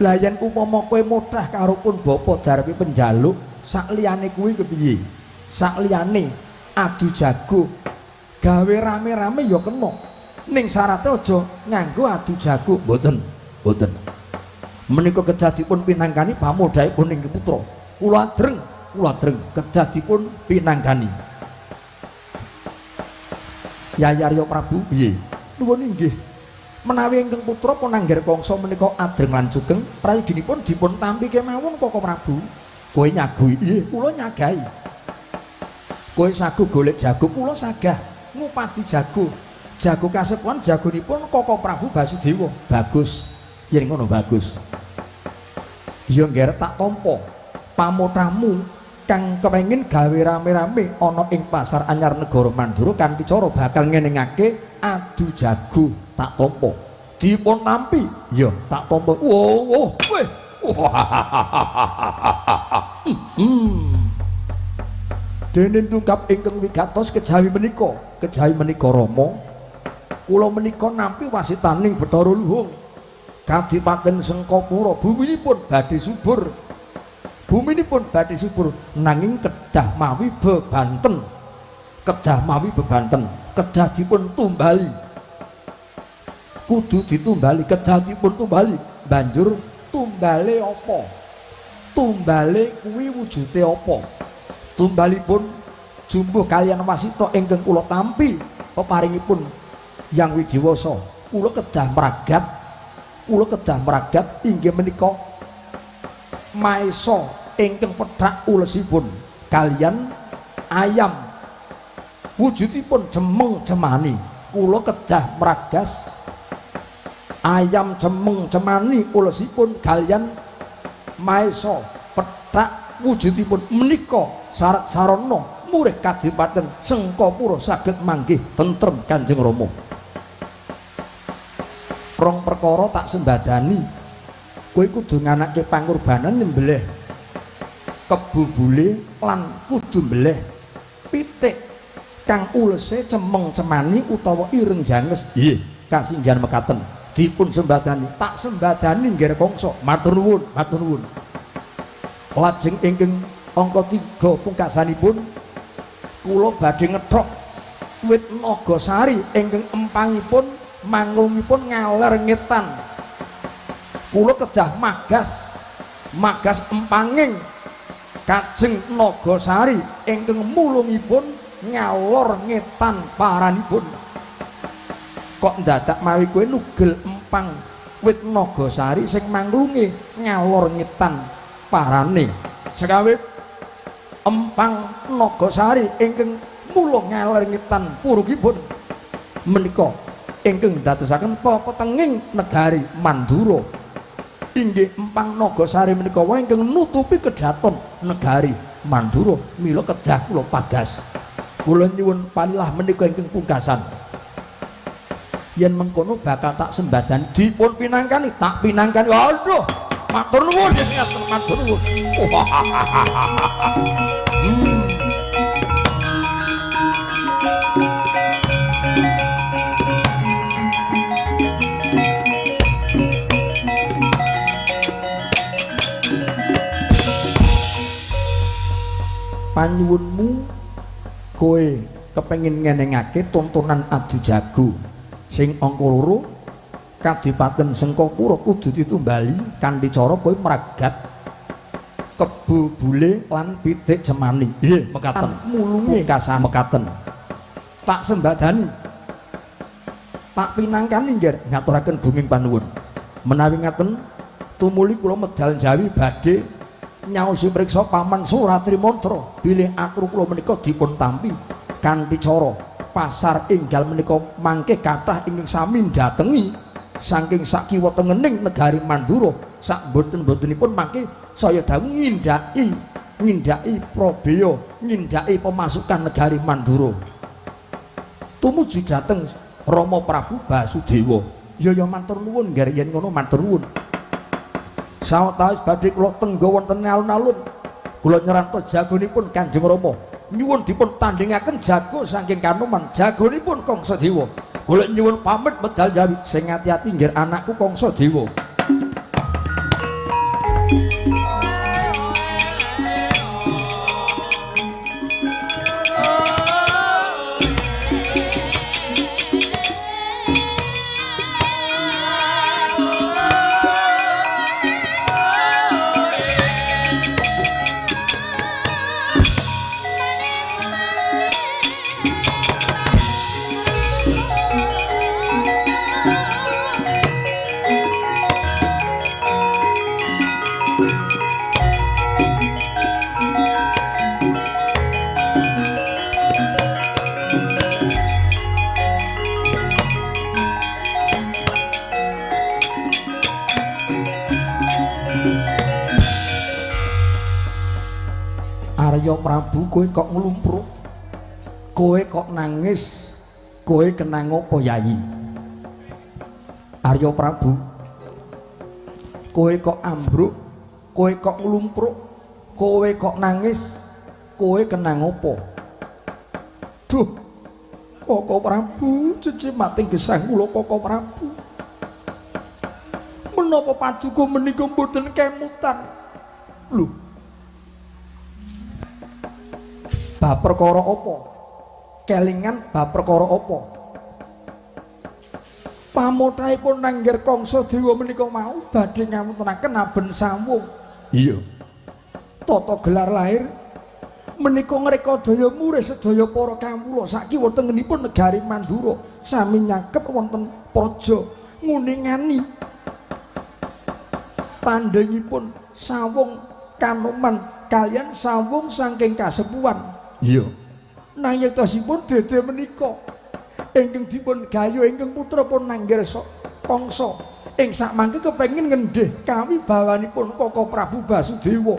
Lah yen upama kowe mutrah karo pun bapa darepe penjaluk, sak liyane kuwi kepiye? Sak liyane adu jago gawe rame-rame ya kena. Ning syarate aja nganggo adu jago. Mboten, mboten. Menika kedah dipun pinanggani pamodhaipun ing putra. Kula dreng kedah dipun pinanggani. Yayarya Prabu piye? Nuwun inggih. Menawi ingkang putra Ponangger Kangsa menika adreng lan sugeng, prayoginipun dipun tampi kemawon Koko Prabu. Kowe nyagui, nggih, kula nyagahi. Kowe sagu golek jago, kula sagah ngupadi jago. Jago kasepuan jagonipun Koko Prabu Basudewa. Bagus. Yen ngono bagus. Ya ngger tak tampa pamotramu kang kepengin gawe rame-rame ana ing pasar anyar negara Mandura kanthi cara bakal ngeningake adu jago. Tak tampa dipun tampi ya tak tampa. Wow weh dene tungkap ingkang wigatos kejawi menika Rama kula menika nampi wasitaning Bathara Luhung Kadipaten Sengkapura. Buminipun badhe subur, nanging kedah mawi bebanten, kedah dipun tumbali, kudu ditumbali, kedah dipun tumbali. Banjur tumbale apa? Tumbale kuwi wujude apa? Tumbalipun jumbuh kaliyan wasita ingkang kula tampi peparingipun Yang Widiwasa. Kula kedah meragat inggih menika maesa ingkang pethak ulesipun kaliyan ayam wujudipun cemeng-cemani. Kula kedah meragas ayam cemeng-cemani ulesipun kaliyan maesa pethak wujudipun menika sarat sarana murih Kadipaten Sengkapura saged manggih tentrem Kanjeng Rama. Rong perkara tak sembadani, kowe kudu nganake pangorbanan nyembelih kebubule lan kudu mbelih pitik kang ulese cemeng-cemani utawa ireng janges. Nggih, kasinggihan mekaten dipun sembadani, tak sembadani nggih Kangsa. Matur nuwun. Lajeng ingkang angka 3 pungkasanipun kula badhe ngethok wit nagasari ingkang empangipun manglungipun ngaler ngetan. Kula kedah magas empanging Kajeng Nagasari ingkang mulungipun ngalor ngetan paranipun. Kok ndadak mawi kowe nugel empang wit Nagasari sing manglunge ngalor ngetan parane. Sekawit empang Nagasari ingkang mulung ngalor ngetan purugipun menika ingkang dadosaken pepetenging negari Mandura. Inggih empang Nagasari menika wae ingkang nutupi kedaton negari Mandura. Mila kedah kula pagas. Kula nyuwun panilah menika ingkang pungkasan. Yen mengkono bakal tak sembadani dipun pinangkani, tak pinangkani. Aduh, matur nuwun, matur nuwun. Panyuwunmu kowe kepengin ngenengake tontonan adu jago sing angka 2 Kadipaten Sengkapura kudu ditumbali kanthi cara kowe meragat kebubule lan pitik cemani. Nggih, mekaten. Mulunge kasan mekaten. Tak sembadani. Tak pinangkani nggih ngaturaken bunging panuwun. Menawi ngaten tumuli kula medal Jawi badhe nyaosi mriksa Paman Suratri Mantra bilih atur kula menika dipun tampi kanthi cara pasar enggal menika mangke kathah ingkang sami datengi saking sakiwa tengening negari Mandura sak mboten-mbotenipun mangke saya dawuh ngindaki probaya ngindaki pemasukan negari Mandura tumuju dhateng Rama Prabu Basudewa. Ya matur nuwun nggih yen ngono matur nuwun. Sawetawis badhe kula tenggo wonten alun-alun kula nyerantos jagonipun Kanjeng Rama nyuwun dipun tandhingaken jago saking Kanoman jagonipun Kangsadewa. Kula nyuwun pamit medal Jawi sing ati-ati nggih anakku Kangsadewa. Arya Prabu kowe kok nglumpruk, kowe kok nangis, kowe kenang apa Yayi? Arya Prabu, kowe kok ambruk, kowe kok nglumpruk, kowe kok nangis, kowe kenang apa? Duh, Koko Prabu, cicimating gesang kula Koko Prabu. Menapa paduka menika mboten kemutan? Lho. Bab perkara apa? Kelingan bab perkara apa? Pamothaipun Nangger Kangsa Dewa menika mau badhe ngamuntenaken aben sawung. Iya. Tata gelar lahir menika ngreka daya murih sedaya para kawula sakiwa tengenipun negari Mandura sami nyaket wonten praja nguningani tandhingipun sawung Kanoman kalian sawung saking kasepuhan. Iya. Nanging tosipun dede menika ingkang dipun gayo ingkang putra pun Nangger Kangsa ing sakmangke kepengin ngendhih kawibawanipun Koko Prabu Basudewa.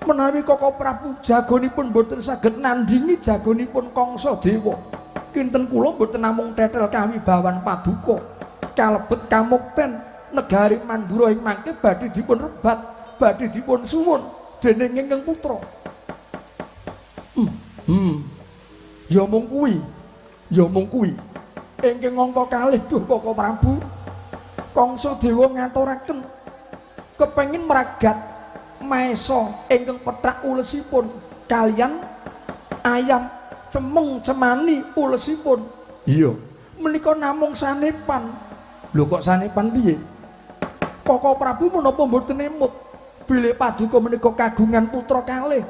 Menawi Koko Prabu jagonipun boten saged nandingi jagonipun Kangsa Dewa, kinten kula boten namung tetel kawibawan paduka kalebet kamukten negari Mandura ing mangke badhe dipun rebat, badhe dipun suwun dening ingkang putra. Ya mung kuwi, ya mung kuwi. Ingkang angka kalih duh Koko Prabu, Kangsa Dewa ngaturaken kepengin meragat Maesa ingkang pethak ulesipun kalian ayam cemeng cemani ulesipun. Iya. Menika namung sanepan. Lho kok sanepan piye? Koko Prabu menapa mboten emut bilih paduka menika kagungan putra kalih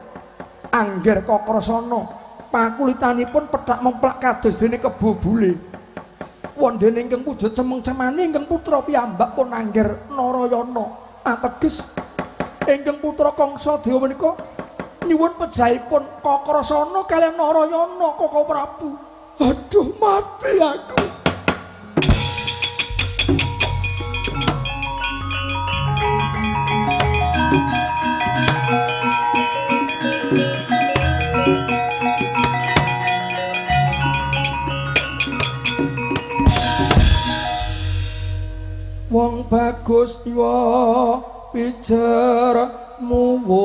Angger Kakrasana. Pakulitanipun pethak memplak kados dene kebo bule. Wondene ingkang wujud cemeng cemani ingkang putra piyambak pun Angger Narayana. Ateges ingkang putra Kangsa Dewa menika nyuwun pejahipun Kakrasana kaliyan Narayana Koko Prabu. Aduh mati aku. Wong bagus yo pijer muwun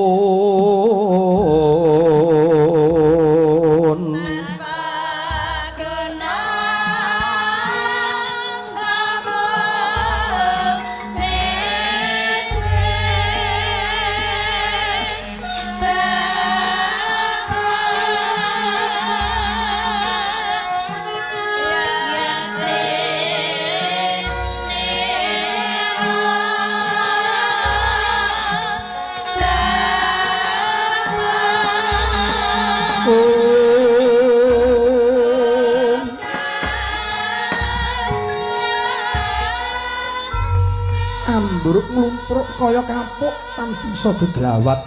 ambruk nglumpruk kaya kapuk tan bisa geglawat.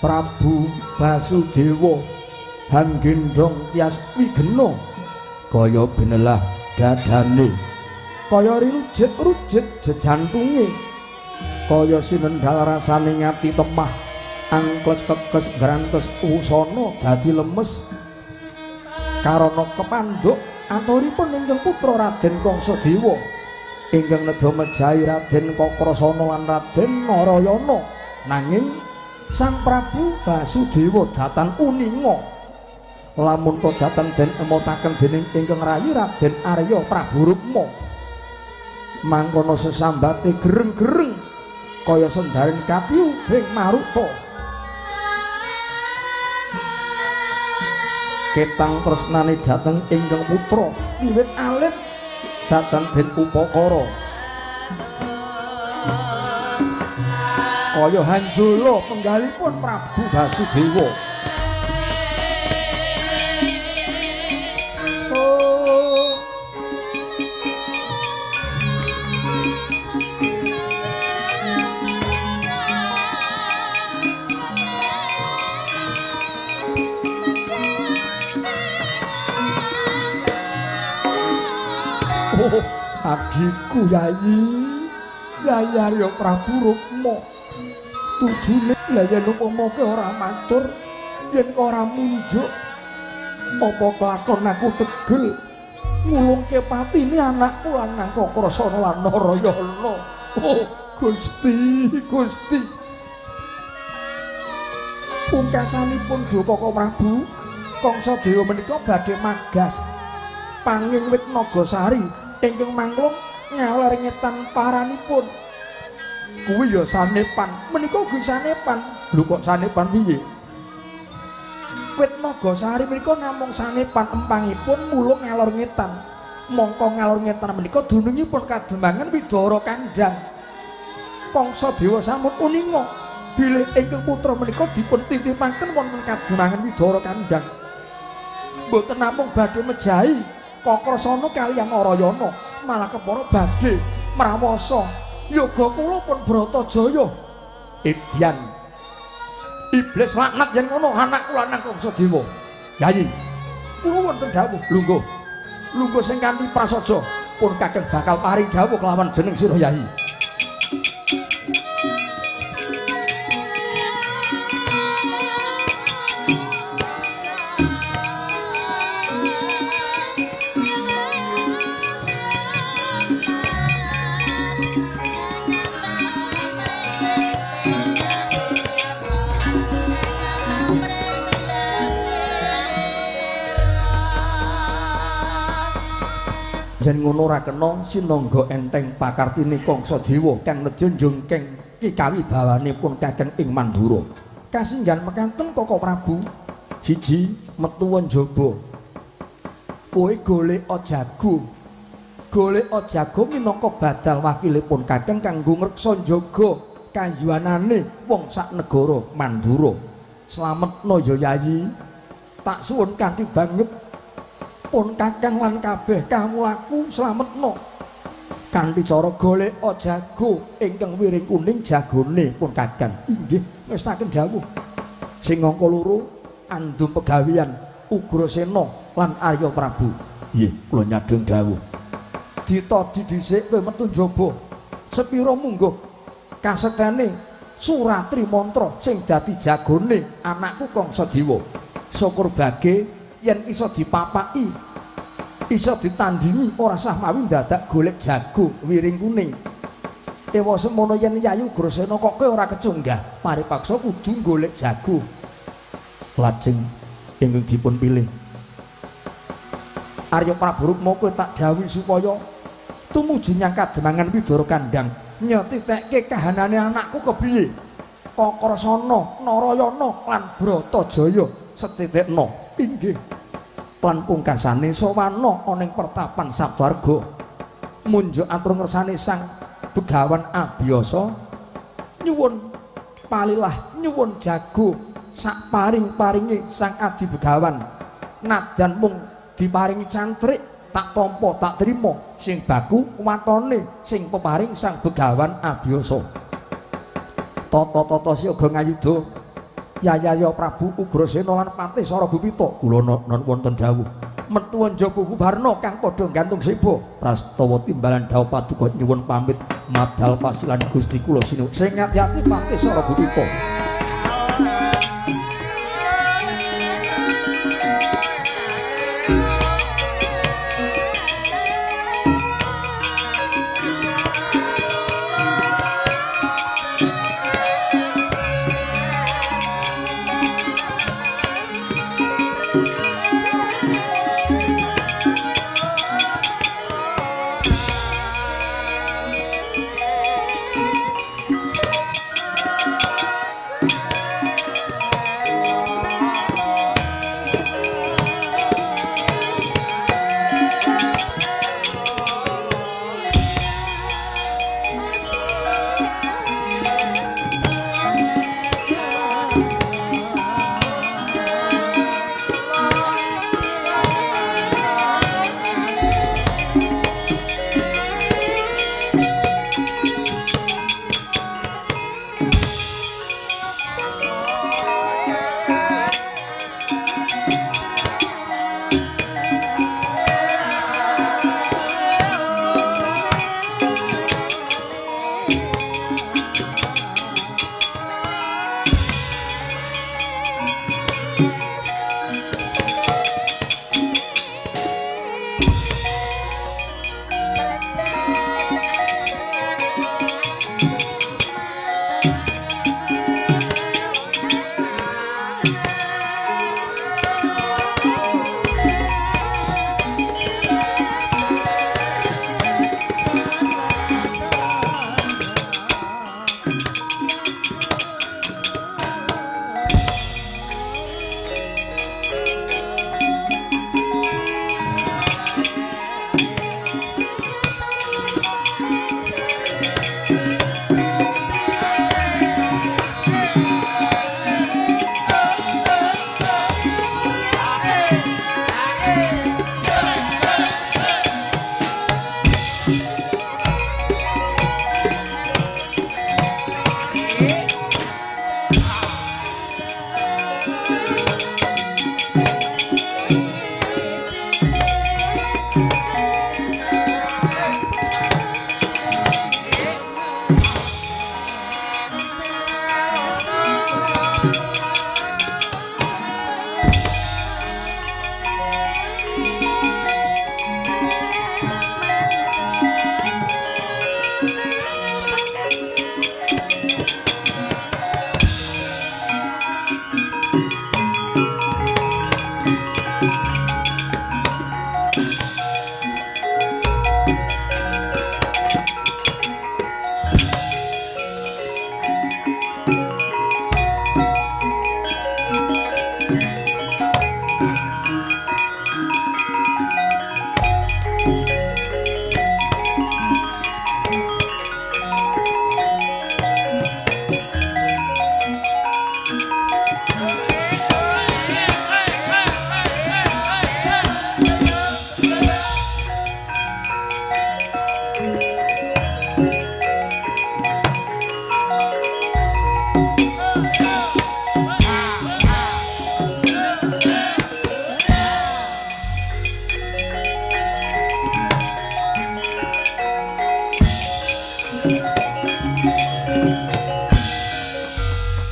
Prabu Basudewa hanggendong tias wigena kaya benelah dadane, kaya rujit-rujit jejantunge, kaya sinendhal rasane ngati temah, angkles kekes grantes usana dadi lemes. Karana kepandhuk aturipun ingkang putra Raden Kangsa Dewa ingkang nedha mejahi Raden Kakrasana lan Raden Narayana, nanging Sang Prabu Basudewa datan uninga lamun to datan den emotaken dening ingkang rayi Raden Arya Prabu Rukma. Mangkono sesambate gereng-gereng kaya sendaren kapiyu ing Maruta. Ketang tresnane dhateng ingkang putra wiwit alit dhateng Den Upakara. Kaya Hanjala penggalipun Prabu Basudewa. Oh, adikku Yayi, Yayi Arya Prabu Rukma. Tujune lha yen upama ora matur yen ora munjuk apa kelakon aku tegel ngulungke patine anakku lanang Kakrasana lan Narayana. Oh Gusti, Gusti. Pungkasanipun Koko Prabu Kangsadewa menika badhe magas panging wit Nagasari ingkang mangklung ngaler ngetan paranipun. Kuwi ya sanepan, menika ugi sanepan. Lho kok sanepan piye? Wit Nagasari menika namung sanepan empangipun mulung ngalor ngetan. Mongko ngalor ngetan menika dunungipun kadembangan Widara Kandhang. Kangsadewa sampun uninga bilih ingkang putra menika dipun titipaken wonten kadembangan Widara Kandhang. Mboten namung badhe mejahi Kakrasana kaliyan Narayana, malah kepara badhe mrawasa yoga kula pun Bratajaya. Edyan iblis laknat yen ngono anakku lanang Kangsadewa. Yayi, kula wonten dawuh lungguh. Lungguh sing kanthi prasaja pun kakeng bakal paring dawuh kelawan jeneng sira Yayi. Yen ngono ora kena sinangga enteng pakartine Kangsadewa kang nedya njungkeng kikawibawanipun kakeng ing Mandura. Kasinggan mekanten Koko Prabu. Siji metu njaba. Kowe golek jago. Golek jago minangka badal wakilipun kakeng kanggo ngreksa njaga kayuanane wong sak negara Mandura. Slametna ya Yayi. Tak suwun kanthi banget pun kakang lan kabeh kamulaku slametna kanthi cara golek jago ingkang wiring kuning jagone pun kakang. Inggih ngestaken dawuh sing angka loro andum pegawian Ugrasena lan Arya Prabu. Nggih kula nyadeng dawuh ditodi dhisik kowe metu njaba sepira mungguh kasektene Suratri mantra sing dadi jagone anakku Kangsadewa. Syukur bage yen iso dipapaki iso ditandingi ora sah mawi dadak golek jago wiring kuning. Ewa semono yen Yayi Ugrasena kok kowe ora kecunggah paripaksa kudu golek jago. Lajeng ingkang dipun pilih Arya Prabu Rukma kowe tak dawuhi supaya tumuju nyang kademangan Widara Kandhang nyetitekke kahanane anakku kepiye. Kakrasana, Narayana lan Bratajaya setitikna. Inggih. Lan pungkasane sawana ana ing pertapan Sabtarga. Munjuk atur ngersane Sang Begawan Abiyasa nyuwun palilah nyuwun jago sak paring-paringe Sang Adi Begawan. Najan mung diparingi cantrik tak tampa tak trima sing baku watone sing peparing Sang Begawan Abiyasa. Tata-tata siaga ngayuda Yayaya Prabu Ugrasena lan Patih Sarabupita kula non wonten dawuh metu njaba Bubarna kang padha gantung seba prastawa timbalan dawuh paduka nyuwun pamit madal pasilan Gusti kula sinu sing ati-ati Patih Sarabupita.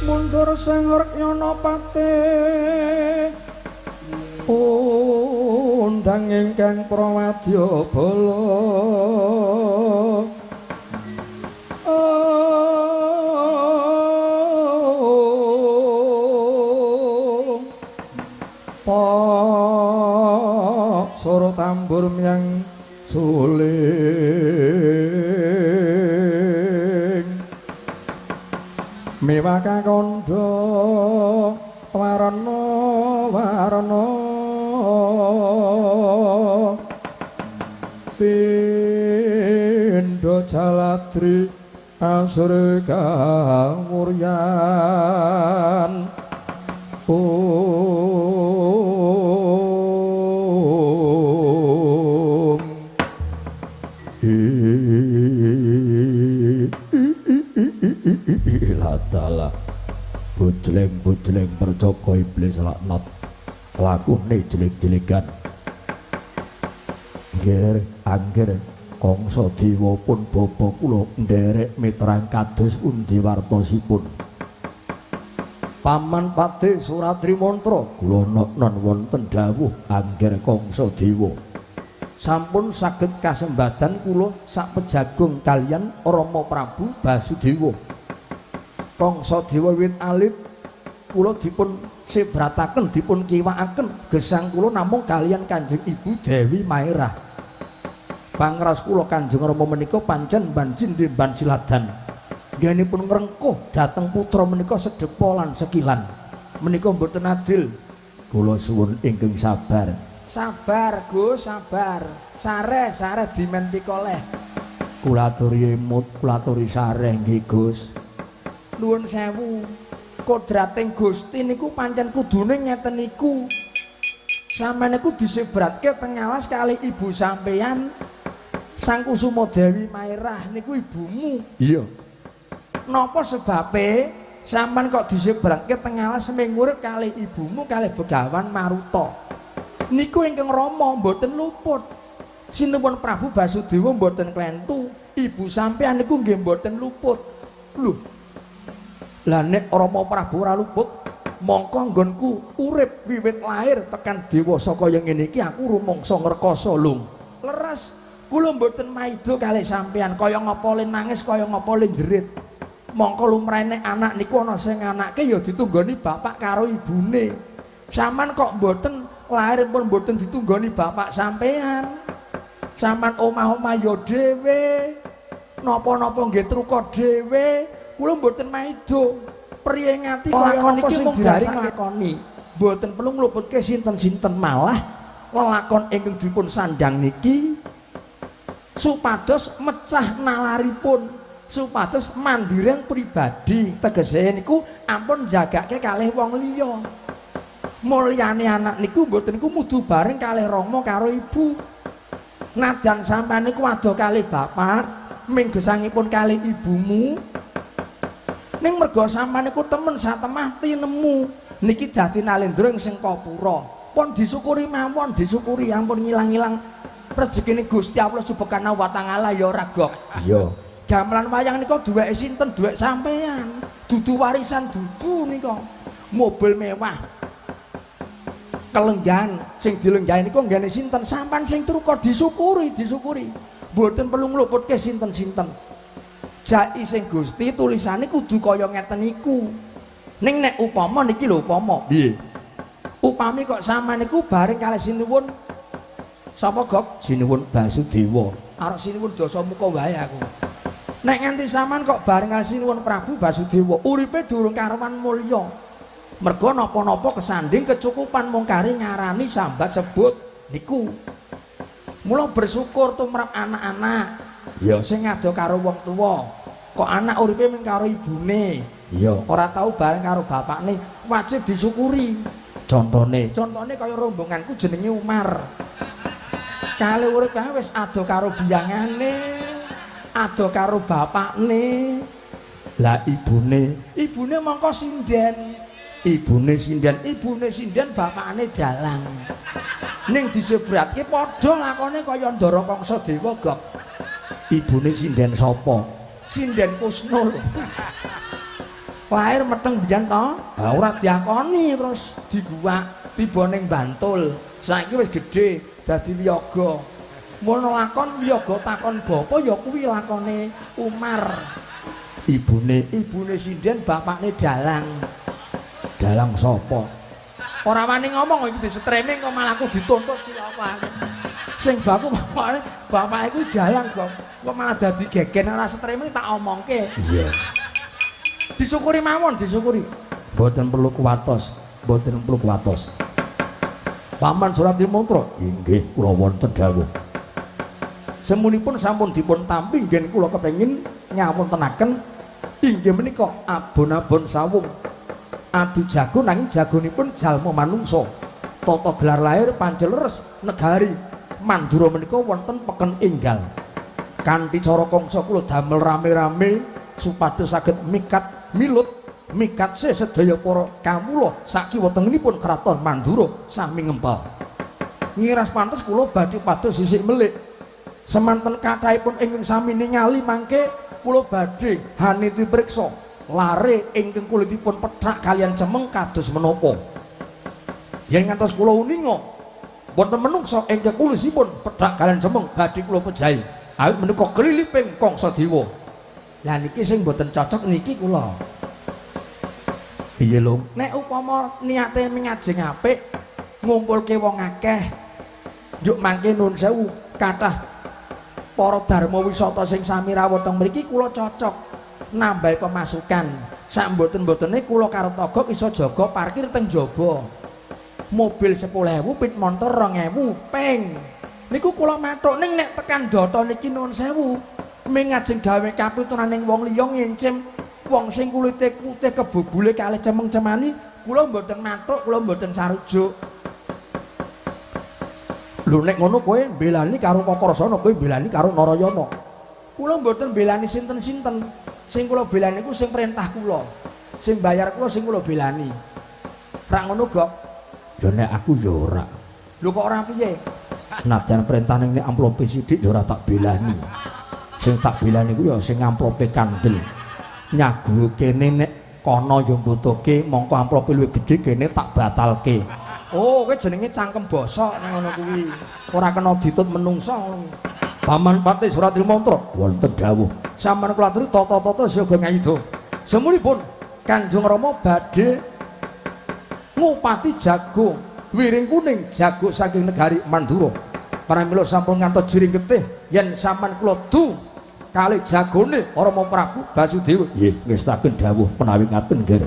mundur sengor Nyanapati undang ingkang prawadya bala soro tambur miyang suling mewah kakandha warana pindha jaladri asur kawuryan Latala bujleng percoko iblis laknat lakune jelik-jelikan nggih angger kangsa dewa pun bapa kula nderek mitrang kados pundi wartosipun Paman Patih Suratri Mantra kula non wonten dawuh angger kangsa dewa sampun saged kasembadan kula sak pejagung kalian Rama Prabu Basudewa kangsa dewa wit alit kula dipun sebrataken dipun kiwakaken gesang kula namung kalian Kanjeng Ibu Dewi Maerah pangras kula Kanjeng Rama menika pancen banjin ban siladan nggenipun ngrengkuh dhateng putra menika sedepa lan sekilan menika mboten adil kula suwun ingkang sabar Gus sabar sareh dimen pikoleh kula aturi emut kula aturi sareh nggih Gus nuwun sewu kodrating Gusti niku pancen kudune ngeten niku sampeyan niku disebratke teng alas kali ibu sampeyan Sang Kusuma Dewi Maerah niku ibumu iya napa sebabe sampeyan kok disebratke teng alas mengurip kali ibumu kali Begawan Maruta niku ingkang Rama mboten luput sinuwun Prabu Basudewa mboten klentu ibu sampeyan niku nggih mboten luput lho lah nek Rama Prabu ora luput mongko nggonku urip wiwit lahir tekan dewasa kaya ngene iki aku rumangsa ngrekasa lung leres kula mboten maido kalih sampeyan kaya ngapa le nangis kaya ngapa le jerit mongko lumrahane anak niku ana sing anake ya ditunggoni bapak karo ibune sampean kok mboten lahir pun mboten ditunggoni bapak sampeyan sampean omah-omah ya dhewe napa-napa nggih truka dhewe kula mboten maido priye ngati lakon iki mung garing lakoni mboten perlu ngluputke sinten-sinten malah lelakon ingkang dipun sandhang niki supados mecah nalaripun supados mandireng pribadi tegese niku ampun jagake kalih wong liya mulyane anak niku mboten niku mudu bareng kalih Rama karo ibu nadyan sampeyan niku ado kalih bapak ming gesangipun kalih ibumu ning merga sampeyan niku temen satemah tinemu niki dadi nalendra ing Sengkapura pun disyukuri mawon disyukuri ampun ngilang-ilang rezekine Gusti Allah Subhanahu wa taala ya ora gok iya gamelan wayang nika duweke sinten duwek sampeyan dudu warisan dudu nika mobil mewah kelenggan sing dilenggahi niku nggene sinten sampean sing truka disyukuri mboten perlu ngluputke sinten-sinten jai sing Gusti tulisane kudu kaya ngeten niku ning nek upama niki lho upama piye upami kok sampean niku bareng kalih sinuwun sapa Gok sinuwun Basudewa arep sinuwun Dasamuka wae aku nek nganti sampean kok bareng kalih sinuwun Prabu Basudewa uripe durung karuan mulya merga napa-napa kesanding kecukupan mung kari ngarani sambat sebut niku mula bersyukur tumrap anak-anak ya sing ngado karo wong tuwa kok anak uripe mung karo ibune iya ora tau bareng karo bapakne wajib disyukuri contone kaya rombonganku jenenge Umar kali urip kae wis ado karo biyangane ado karo bapakne lah ibune mongko ibune sinden bapakane dalang ning disebratke padha lakone kaya Ndara Kangsa Dewa Gok ibune sinden sapa Sinden Kusnul. Lahir meteng biyen to, ora diakoni terus diguwak tiba ning Bantul. Saiki wis gedhe dadi wiyaga. Mono lakon wiyaga takon bapa ya kuwi lakone Umar. Ibune Sinden bapakne Dalang. Dalang sapa? Ora wani ngomong iki distreming kok malah aku dituntut siapa. Sing baku bapake kuwi Dalang kok malah dadi gegen ora streming tak omongke. Iya. Disyukuri mawon, disyukuri. Mboten perlu kuwatos, mboten perlu kuwatos. Paman Suratimontro, inggih kula wonten dawuh. Semunipun sampun dipun tampi nggih kula kepengin nyawuntenaken inggih menika abon-abon sawung. Adu jago nanging jagonipun jalma manungsa. Tata gelar lahir panjleres negari Mandura menika wonten peken enggal. Kanthi cara kangsa kula damel rame-rame supados saged mikat sedaya para kawula sakiwatengenipun kraton Mandura sami ngempal. Ngiras pantes kula badhe pados sisik melik. Semanten kathahipun ingkang sami ningali mangke kula badhe haniti priksa lare ingkang kulitipun pethak kalian cemeng kados menapa. Yen ngantos kula uninga wonten menungsa ingkang kulisipun pethak kalian cemeng badhe kula pejahi. Awit menika keliliping kangsa dewa. Lah niki sing mboten cocok niki kula. Piye lho? Nek upama niate mengajeng apik, ngumpulke wong akeh. Njuk mangke nuwun sewu kathah para dharma wisata sing sami rawuh teng mriki kula cocok nambahi pemasukan. Sak mboten-mbotene kula karo Togok iso jaga parkir teng jaba. Mobil 10.000, pit motor 2.000 ping. Niku kula mathuk ning nek tekan data niki nuwun sewu. Mengajeng gawe kapituraning wong liya ngencim wong sing kulite putih kebubule kalih cemeng-cemani kula mboten mathuk, kula mboten sarujuk. Lho nek ngono kowe mbelani karo Kakrasana, kowe mbelani karo Narayana. Kula mboten mbelani sinten-sinten. Sing kula belani iku sing perintah kula. Sing bayar kula sing kula belani. Rak ngono, Gok. Ya nek aku ya ora. Lho kok ora piye? Najan perintah ning nek amplope sithik ya ora tak belani. Sing tak belani ku ya sing amplope kandel. Nyagu kene nek kono yo mbutuhke mongko amplope luwih gedhe kene tak batalke. Oh, kowe jenenge cangkem bosok nang ngono kuwi. Ora kena ditut menungsa. Paman Pati Suratimontro wonten dawuh. Sampun kula aturi tata-tata siaga ngayuda. Semunipun Kanjeng Rama badhe ngupati jago wiring kuning jago saking negari Mandura. Pramila sampun ngantos jiring getih yen sampean kula du kalih jagone Rama Prabu Basudewa. Nggih, ngestaken dawuh menawi ngaten nggih.